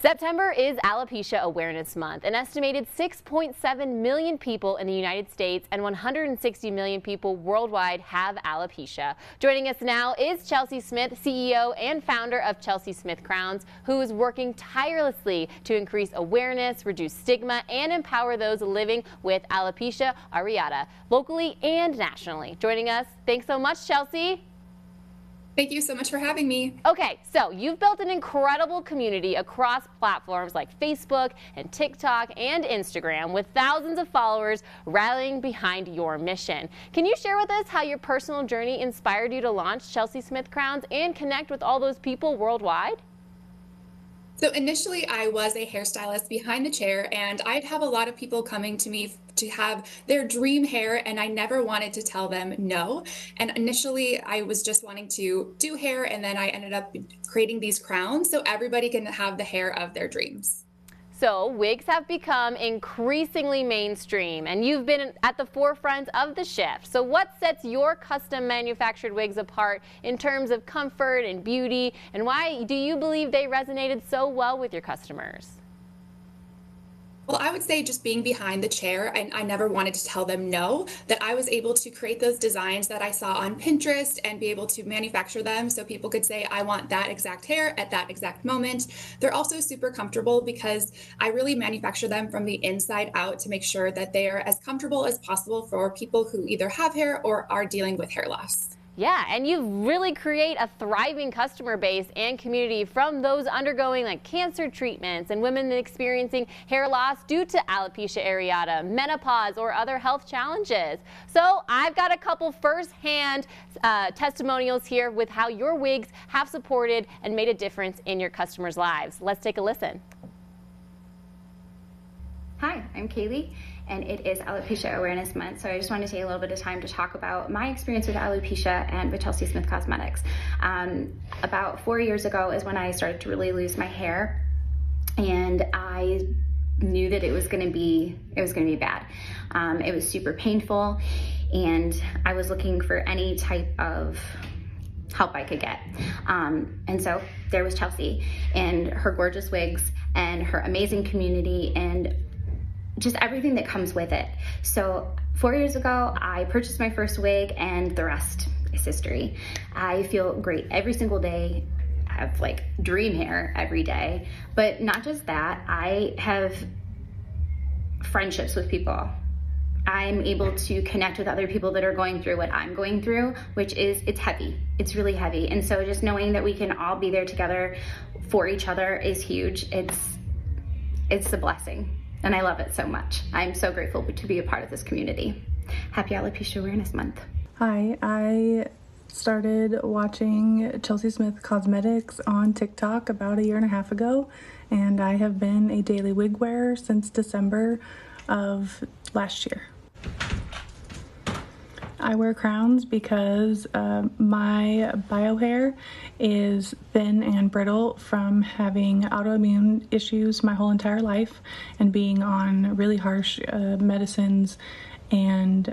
September is Alopecia Awareness Month. An estimated 6.7 million people in the United States and 160 million people worldwide have alopecia. Joining us now is Chelsey Smith, CEO and founder of Chelsey Smith Crowns, who is working tirelessly to increase awareness, reduce stigma, and empower those living with alopecia areata, locally and nationally. Joining us, thanks so much, Chelsey. Thank you so much for having me. Okay, so you've built an incredible community across platforms like Facebook and TikTok and Instagram with thousands of followers rallying behind your mission. Can you share with us how your personal journey inspired you to launch Chelsey Smith Crowns and connect with all those people worldwide? So initially I was a hairstylist behind the chair, and I'd have a lot of people coming to me to have their dream hair, and I never wanted to tell them no. And initially I was just wanting to do hair, and then I ended up creating these crowns so everybody can have the hair of their dreams. So wigs have become increasingly mainstream, and you've been at the forefront of the shift. So what sets your custom manufactured wigs apart in terms of comfort and beauty, and why do you believe they resonated so well with your customers? Well, I would say just being behind the chair, and I never wanted to tell them no, that I was able to create those designs that I saw on Pinterest and be able to manufacture them so people could say, I want that exact hair at that exact moment. They're also super comfortable because I really manufacture them from the inside out to make sure that they are as comfortable as possible for people who either have hair or are dealing with hair loss. Yeah, and you really create a thriving customer base and community from those undergoing like cancer treatments and women experiencing hair loss due to alopecia areata, menopause, or other health challenges. So I've got a couple first-hand testimonials here with how your wigs have supported and made a difference in your customers' lives. Let's take a listen. Hi, I'm Kaylee, and it is Alopecia Awareness Month, so I just wanted to take a little bit of time to talk about my experience with alopecia and with Chelsey Smith Cosmetics. About 4 years ago is when I started to really lose my hair, and I knew that it was going to be bad. It was super painful, and I was looking for any type of help I could get. And so there was Chelsey and her gorgeous wigs and her amazing community and just everything that comes with it. So 4 years ago, I purchased my first wig, and the rest is history. I feel great every single day. I have like dream hair every day, but not just that, I have friendships with people. I'm able to connect with other people that are going through what I'm going through, which is, it's heavy. It's really heavy. And so just knowing that we can all be there together for each other is huge. It's a blessing. And I love it so much. I'm so grateful to be a part of this community. Happy Alopecia Awareness Month. Hi, I started watching Chelsey Smith Cosmetics on TikTok about 1.5 years ago, and I have been a daily wig wearer since December of last year. I wear crowns because my bio hair is thin and brittle from having autoimmune issues my whole entire life and being on really harsh medicines and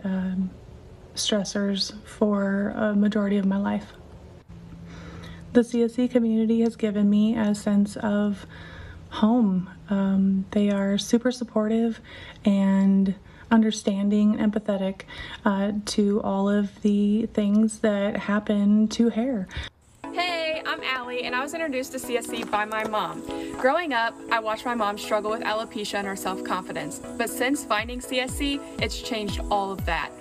stressors for a majority of my life. The CSC community has given me a sense of home. They are super supportive and understanding, empathetic to all of the things that happen to hair. Hey, I'm Allie, and I was introduced to CSC by my mom. Growing up, I watched my mom struggle with alopecia and her self-confidence, but since finding CSC, it's changed all of that.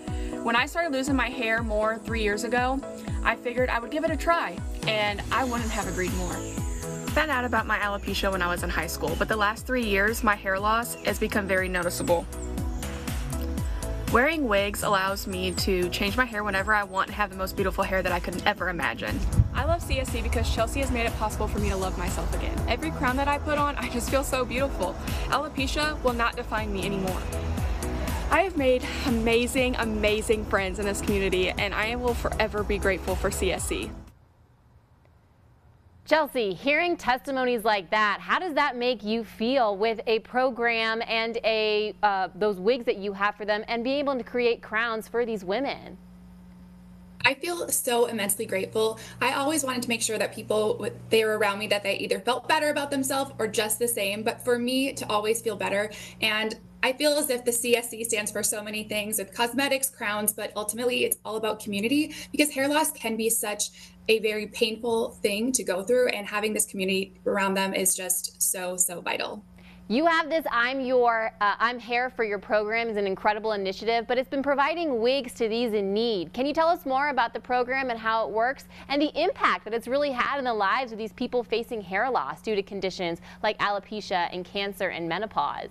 When I started losing my hair more 3 years ago, I figured I would give it a try, and I wouldn't have agreed more. I found out about my alopecia when I was in high school, but the last 3 years, my hair loss has become very noticeable. Wearing wigs allows me to change my hair whenever I want and have the most beautiful hair that I could ever imagine. I love CSC because Chelsey has made it possible for me to love myself again. Every crown that I put on, I just feel so beautiful. Alopecia will not define me anymore. I have made amazing, amazing friends in this community, and I will forever be grateful for CSC. Chelsey, hearing testimonies like that, how does that make you feel with a program and those wigs that you have for them and being able to create crowns for these women? I feel so immensely grateful. I always wanted to make sure that people, they were around me, that they either felt better about themselves or just the same. But for me to always feel better, and I feel as if the CSC stands for so many things with cosmetics, crowns, but ultimately it's all about community, because hair loss can be such a very painful thing to go through, and having this community around them is just so, so vital. You have this I'm Hair for Your program is an incredible initiative, but it's been providing wigs to these in need. Can you tell us more about the program and how it works and the impact that it's really had in the lives of these people facing hair loss due to conditions like alopecia and cancer and menopause?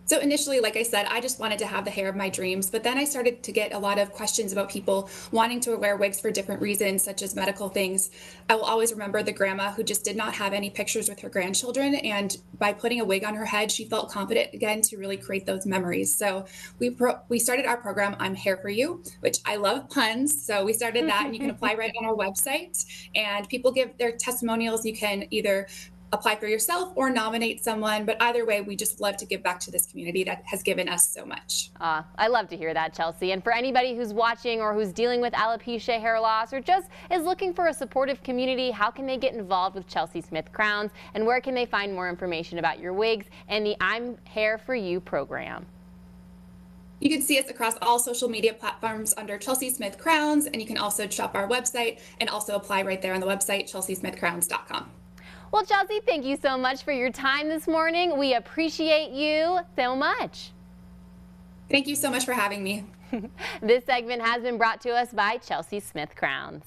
So initially, like I said, I just wanted to have the hair of my dreams, but then I started to get a lot of questions about people wanting to wear wigs for different reasons, such as medical things. I will always remember the grandma who just did not have any pictures with her grandchildren, and by putting a wig on her head, she felt confident again to really create those memories. So we started our program, I'm Hair for You, which I love puns. So we started that, and you can apply right on our website, and people give their testimonials. You can either apply for yourself or nominate someone. But either way, we just love to give back to this community that has given us so much. I love to hear that, Chelsey. And for anybody who's watching or who's dealing with alopecia, hair loss, or just is looking for a supportive community, how can they get involved with Chelsey Smith Crowns? And where can they find more information about your wigs and the I'm Hair for You program? You can see us across all social media platforms under Chelsey Smith Crowns, and you can also shop our website and also apply right there on the website, chelseysmithcrowns.com. Well, Chelsey, thank you so much for your time this morning. We appreciate you so much. Thank you so much for having me. This segment has been brought to us by Chelsey Smith Crowns.